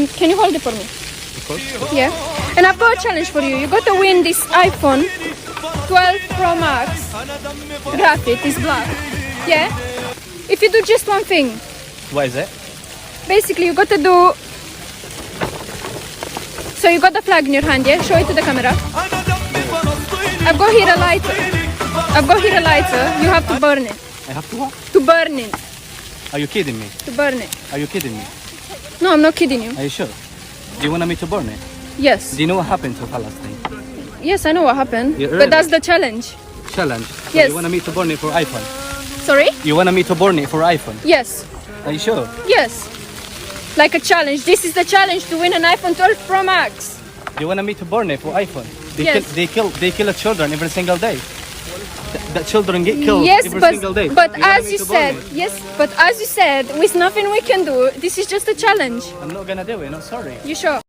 Can you hold it for me? Of course. Yeah. And I've got a challenge for you. You got to win this iPhone 12 Pro Max. Graph it. It's black. Yeah. If you do just one thing, What is it? basically you got to do. So you got the flag in your hand, yeah? Show it to the camera. I've got here a lighter. You have to burn it. I have to what? To burn it. Are you kidding me? To burn it. Are you kidding me? No, I'm not kidding you. Are you sure? Do you want me to burn it? Yes. Do you know what happened to Palestine? Yes, I know what happened. Yeah, But really? that's the challenge. Challenge. So Yes. You want me to burn it for iPhone? Sorry? You want me to burn it for iPhone? Yes. Are you sure? Yes. Like a challenge. This is the challenge to win an iPhone 12 Pro Max. Do you want me to burn it for iPhone? Yes. They kill children every single day. The children get killed Yes, every but single day. but You want as me you to burn said, it? yes, but as you said, with nothing we can do, this is just a challenge. I'm not gonna do it. No, sorry. You sure?